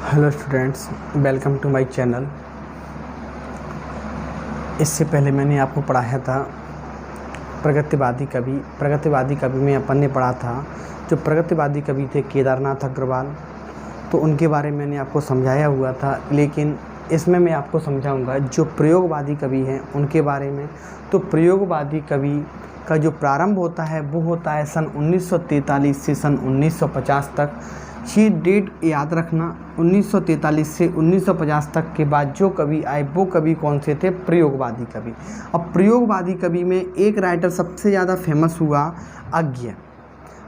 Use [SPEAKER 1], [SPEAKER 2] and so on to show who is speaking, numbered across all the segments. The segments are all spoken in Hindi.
[SPEAKER 1] Hello students, welcome to my channel. इससे पहले मैंने आपको पढ़ाया था प्रगतिवादी कवि में अपन ने पढ़ा था। जो प्रगतिवादी कवि थे केदारनाथ अग्रवाल, तो उनके बारे में मैंने आपको समझाया हुआ था। लेकिन इसमें मैं आपको समझाऊंगा जो प्रयोगवादी कवि हैं उनके बारे में। तो प्रयोगवादी कवि का जो प्रारंभ होता है वो होता है सन 1943 से सन 1950 तक। ये डेट याद रखना, 1943 से 1950 तक के बाद जो कवि आए वो कवि कौन से थे? प्रयोगवादी कवि। अब प्रयोगवादी कवि में एक राइटर सबसे ज़्यादा फेमस हुआ अज्ञे।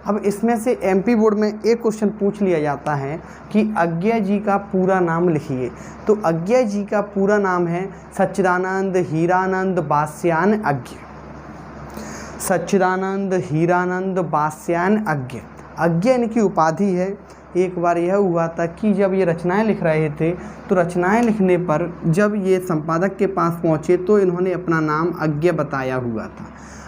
[SPEAKER 1] अब इसमें से एमपी बोर्ड में एक क्वेश्चन पूछ लिया जाता है कि अज्ञे जी का पूरा नाम लिखिए। तो अज्ञे जी का पूरा नाम है सच्चिदानंद हीरानंद बास्यायन अज्ञे। सच्चिदानंद हीरानंद बास्यायन अज्ञे। अज्ञे इनकी उपाधि है। एक बार यह हुआ था कि जब ये रचनाएं लिख रहे थे तो रचनाएं लिखने पर जब ये संपादक के पास पहुँचे तो इन्होंने अपना नाम अज्ञे बताया हुआ था।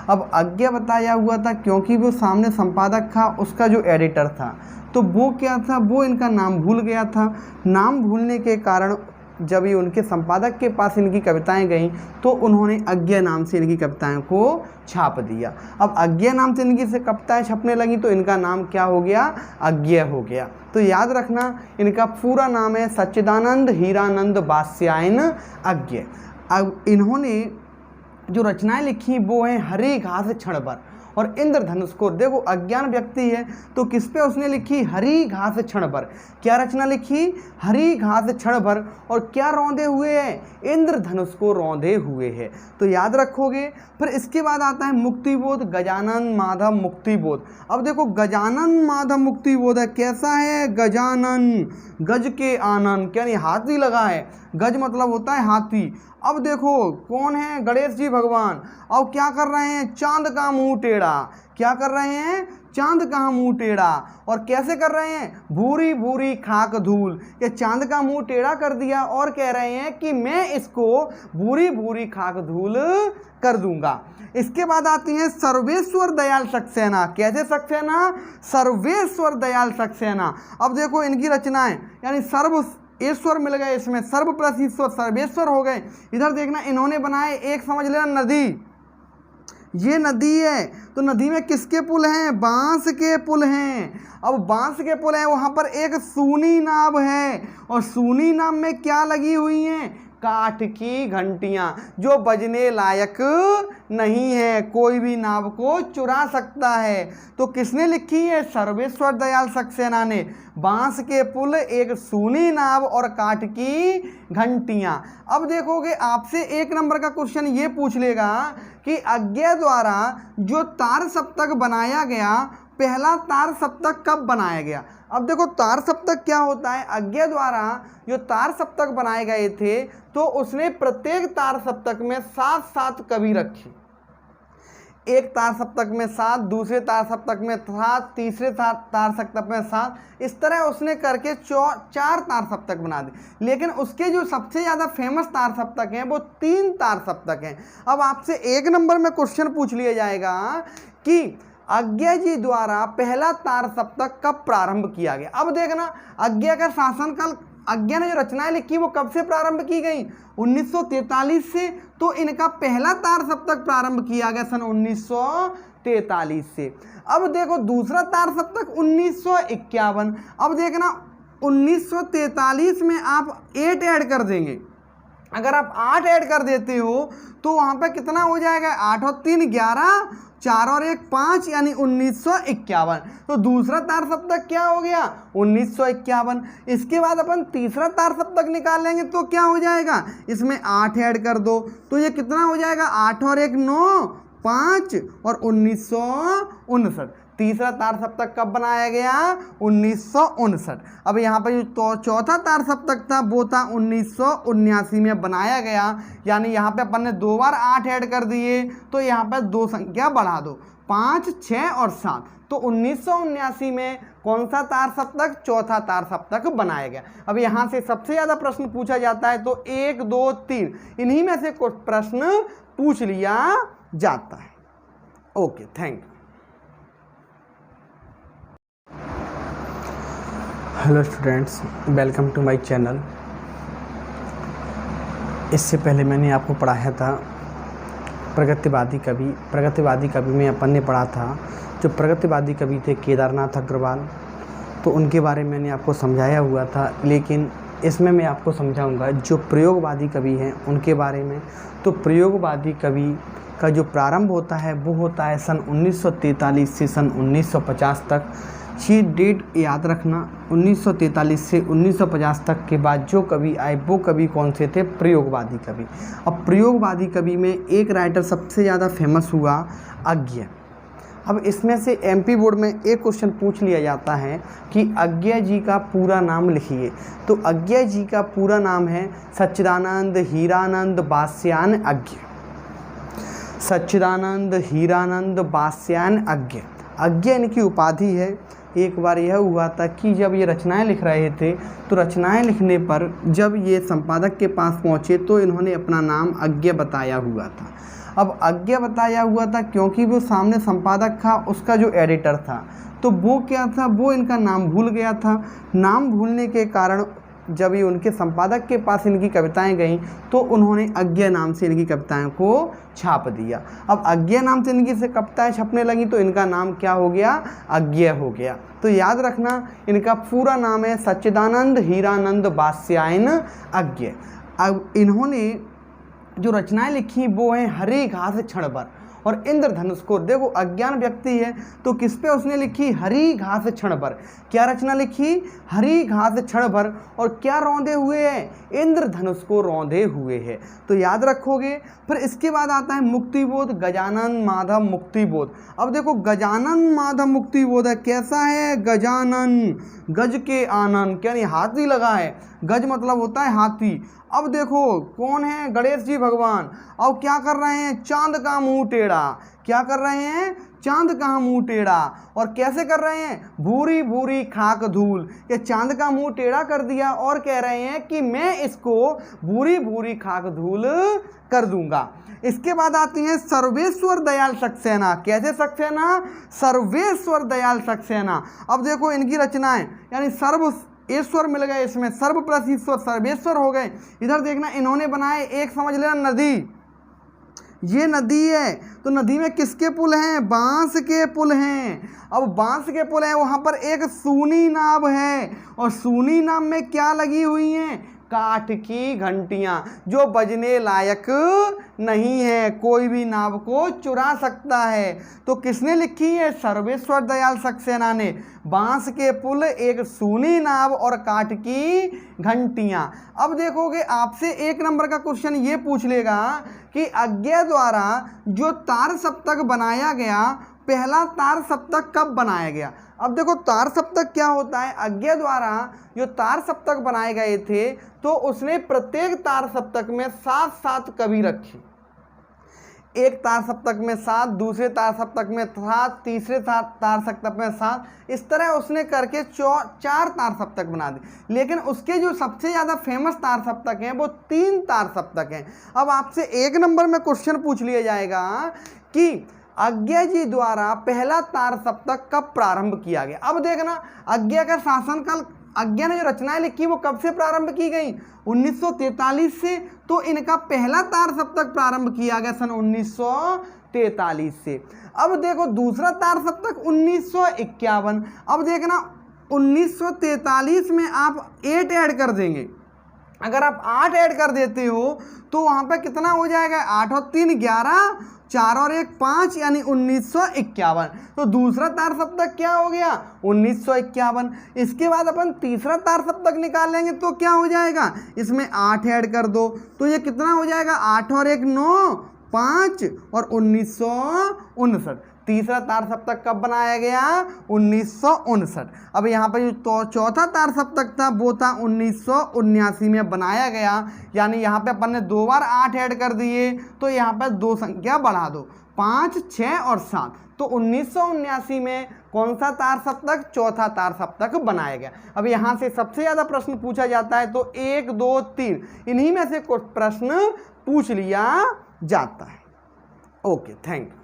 [SPEAKER 1] अब अज्ञे बताया हुआ था क्योंकि वो सामने संपादक था, उसका जो एडिटर था, तो वो क्या था, वो इनका नाम भूल गया था। नाम भूलने के कारण जब ये उनके संपादक के पास इनकी कविताएं गईं तो उन्होंने अज्ञे नाम से इनकी कविताएं को छाप दिया। अब अज्ञे नाम से इनकी से कविताएं छपने लगी तो इनका नाम क्या हो गया? अज्ञे हो गया। तो याद रखना इनका पूरा नाम है सच्चिदानंद हीरानंद बास्यायन अज्ञे। अब इन्होंने जो रचनाएं लिखी वो हैं हरी घास क्षण भर और इंद्रधनुष को। देखो अज्ञान व्यक्ति है तो किस पे उसने लिखी? हरी घास क्षण भर। क्या रचना लिखी? हरी घास क्षण भर। और क्या रौंदे हुए हैं? इंद्रधनुष को रौंदे हुए है। तो याद रखोगे। फिर इसके बाद आता है मुक्तिबोध, गजानन माधव मुक्तिबोध। अब देखो गजानन माधव मुक्तिबोध है, कैसा है? गजानन, गज के आनंद, यानी हाथी लगा है। गज मतलब होता है हाथी। अब देखो कौन है? गणेश जी भगवान। अब क्या कर रहे हैं? चांद का मुंह टेढ़ा। क्या कर रहे हैं? चांद का मुंह टेढ़ा। और कैसे कर रहे हैं? भूरी भूरी खाक धूल। ये चांद का मुंह टेढ़ा कर दिया और कह रहे हैं कि मैं इसको भूरी भूरी खाक धूल कर दूंगा। इसके बाद आती है सर्वेश्वर दयाल सक्सेना। कैसे सक्सेना? सर्वेश्वर दयाल सक्सेना। अब देखो इनकी रचनाएं, यानी सर्व ईश्वर मिल गए, इसमें सर्व प्लस ईश्वर सर्वेश्वर हो गए। इधर देखना इन्होंने बनाए, एक समझ लेना नदी, ये नदी है तो नदी में किसके पुल हैं? बांस के पुल हैं। अब बांस के पुल हैं, वहां पर एक सूनी नाव है और सूनी नाव में क्या लगी हुई हैं? काठ की घंटियां जो बजने लायक नहीं है, कोई भी नाव को चुरा सकता है। तो किसने लिखी है? सर्वेश्वर दयाल सक्सेना ने। बांस के पुल, एक सूनी नाव और काठ की घंटियां। अब देखोगे आपसे एक नंबर का क्वेश्चन ये पूछ लेगा कि अज्ञे द्वारा जो तार सप्तक बनाया गया, पहला तार सप्तक कब बनाया गया? अब देखो तार सप्तक क्या होता है? अज्ञे द्वारा जो तार सप्तक बनाए गए थे तो उसने प्रत्येक तार सप्तक में 7-7 कवि रखे। एक तार सप्तक में 7, दूसरे तार सप्तक में 7, तीसरे तार सप्तक में 7, इस तरह उसने करके 4 तार सप्तक बना दिए। लेकिन उसके जो सबसे ज़्यादा फेमस तार सप्तक हैं वो 3 तार सप्तक हैं। अब आपसे एक नंबर में क्वेश्चन पूछ लिया जाएगा कि अज्ञे जी द्वारा पहला तार सप्तक कब प्रारंभ किया गया? अब देखना अज्ञे का शासनकाल, अज्ञे ने जो रचनाएं लिखी वो कब से प्रारंभ की गई? 1943 से। तो इनका पहला तार सप्तक प्रारंभ किया गया सन 1943 से। अब देखो दूसरा तार सप्तक 1951। अब देखना 1943 में आप 8 ऐड कर देंगे। अगर आप 8 ऐड कर देते हो तो वहां पे कितना हो जाएगा? 8 और 3 11, 4 और 1 5, यानी 1951। तो दूसरा तार सप्तक क्या हो गया? 1951। इसके बाद अपन तीसरा तार सप्तक निकाल लेंगे तो क्या हो जाएगा? इसमें 8 ऐड कर दो तो ये कितना हो जाएगा? 8 और 1 9, 5 और 1959। तीसरा तार सप्तक कब बनाया गया? 1959। अब यहाँ पर जो चौथा तार सप्तक था वो था 1979 में बनाया गया। यानी यहाँ पे अपन ने 2 बार 8 ऐड कर दिए तो यहाँ पर 2 संख्या बढ़ा दो, 5, 6 और 7। तो 1979 में कौन सा तार सप्तक? चौथा तार सप्तक बनाया गया। अब यहाँ से सबसे ज़्यादा प्रश्न पूछा जाता है तो 1, 2, 3 इन्हीं में से कुछ प्रश्न पूछ लिया जाता है। Okay, thank you. Hello students, welcome to my channel. इससे पहले मैंने आपको पढ़ाया था प्रगतिवादी कवि। प्रगतिवादी कवि में अपन ने पढ़ा था जो प्रगतिवादी कवि थे केदारनाथ अग्रवाल, तो उनके बारे में मैंने आपको समझाया हुआ था। लेकिन इसमें मैं आपको समझाऊंगा जो प्रयोगवादी कवि हैं उनके बारे में। तो प्रयोगवादी कवि का जो प्रारंभ होता है वो होता है सन 1943 से सन 1950 तक। ये डेट याद रखना, 1943 से 1950 तक के बाद जो कवि आए वो कवि कौन से थे? प्रयोगवादी कवि। अब प्रयोगवादी कवि में एक राइटर सबसे ज़्यादा फेमस हुआ अज्ञ। अब इसमें से एमपी बोर्ड में एक क्वेश्चन पूछ लिया जाता है कि अज्ञ जी का पूरा नाम लिखिए। तो अज्ञ जी का पूरा नाम है सच्चिदानंद हीरानंद बास्यायन अज्ञ। सच्चिदानंद हीरानंद बास्यायन अज्ञ। अज्ञ इनकी उपाधि है। एक बार यह हुआ था कि जब ये रचनाएं लिख रहे थे तो रचनाएं लिखने पर जब ये संपादक के पास पहुँचे तो इन्होंने अपना नाम अज्ञ बताया हुआ था। अब अज्ञ बताया हुआ था क्योंकि वो सामने संपादक था, उसका जो एडिटर था, तो वो क्या था, वो इनका नाम भूल गया था। नाम भूलने के कारण जब ये उनके संपादक के पास इनकी कविताएं गईं तो उन्होंने अज्ञ नाम से इनकी कविताएं को छाप दिया। अब अज्ञ नाम से इनकी से कविताएं छपने लगी तो इनका नाम क्या हो गया? अज्ञ हो गया। तो याद रखना इनका पूरा नाम है सच्चिदानंद हीरानंद बास्यायन अज्ञ। अब इन्होंने जो रचनाएं लिखी वो हैं हरी घास क्षण भर और इंद्रधनुष को। देखो अज्ञान व्यक्ति है तो किस पे उसने लिखी? हरी घास क्षण भर। क्या रचना लिखी? हरी घास क्षण भर। और क्या रौंदे हुए हैं? इंद्रधनुष को रौंदे हुए है। तो याद रखोगे। फिर इसके बाद आता है मुक्तिबोध, गजानन माधव मुक्तिबोध। अब देखो गजानन माधव मुक्तिबोध है, कैसा है? गजानन, गज के आनंद, यानी हाथी लगा है। गज मतलब होता है हाथी। अब देखो कौन है? गणेश जी भगवान। अब क्या कर रहे हैं? चांद का मुंह टेढ़ा। क्या कर रहे हैं? चांद का मुंह टेढ़ा। और कैसे कर रहे हैं? भूरी भूरी खाक धूल। ये चांद का मुंह टेढ़ा कर दिया और कह रहे हैं कि मैं इसको भूरी भूरी खाक धूल कर दूंगा। इसके बाद आती हैं सर्वेश्वर दयाल सक्सेना। कैसे सक्सेना? सर्वेश्वर दयाल सक्सेना। अब देखो इनकी रचनाएं, यानी सर्व ईश्वर मिल गए, इसमें सर्व प्लस ईश्वर सर्वेश्वर हो गए। इधर देखना इन्होंने बनाए, एक समझ लेना नदी, ये नदी है तो नदी में किसके पुल हैं? बांस के पुल हैं। अब बांस के पुल हैं, वहाँ पर एक सूनी नाव है और सूनी नाव में क्या लगी हुई हैं? काठ की घंटियां जो बजने लायक नहीं है, कोई भी नाव को चुरा सकता है। तो किसने लिखी है? सर्वेश्वर दयाल सक्सेना ने। बांस के पुल, एक सूनी नाव और काठ की घंटियां। अब देखोगे आपसे एक नंबर का क्वेश्चन ये पूछ लेगा कि अज्ञ द्वारा जो तार सप्तक बनाया गया, पहला तार सप्तक कब बनाया गया? अब देखो तार सप्तक क्या होता है? अज्ञ द्वारा जो तार सप्तक बनाए गए थे तो उसने प्रत्येक तार सप्तक में 7 कवि रखे। एक तार सप्तक में 7, दूसरे तार सप्तक में 7, तीसरे तार सप्तक में 7, इस तरह उसने करके 4 तार सप्तक बना दी। लेकिन उसके जो सबसे ज़्यादा फेमस तार सप्तक हैं वो 3 तार सप्तक हैं। अब आपसे एक नंबर में क्वेश्चन पूछ लिया जाएगा कि अज्ञ जी द्वारा पहला तार सप्तक कब प्रारंभ किया गया? अब देखना अज्ञ का शासनकाल, अज्ञ ने जो रचनाएं लिखी वो कब से प्रारंभ की गई? 1943 से। तो इनका पहला तार सप्तक प्रारंभ किया गया सन 1943 से। अब देखो दूसरा तार सप्तक 1951। अब देखना 1943 में आप 8 ऐड कर देंगे। अगर आप 8 ऐड कर देते हो तो वहाँ पे कितना हो जाएगा? 8 और 3 11, 4 और 1 5, यानी 1951। तो दूसरा तार सप्तक क्या हो गया? 1951। इसके बाद अपन तीसरा तार सप्तक निकाल लेंगे तो क्या हो जाएगा? इसमें 8 ऐड कर दो तो ये कितना हो जाएगा? 8 और 1 9, 5 और 1959। तीसरा तार सप्तक कब बनाया गया? 1959। अब यहाँ पर जो चौथा तार सप्तक था वो था 1979 में बनाया गया। यानी यहाँ पे अपन ने 2 बार 8 ऐड कर दिए तो यहाँ पर 2 संख्या बढ़ा दो, 5, 6 और 7। तो 1979 में कौन सा तार सप्तक? चौथा तार सप्तक बनाया गया। अब यहाँ से सबसे ज़्यादा प्रश्न पूछा जाता है तो 1, 2, 3 इन्हीं में से कुछ प्रश्न पूछ लिया जाता है। Okay, thank you.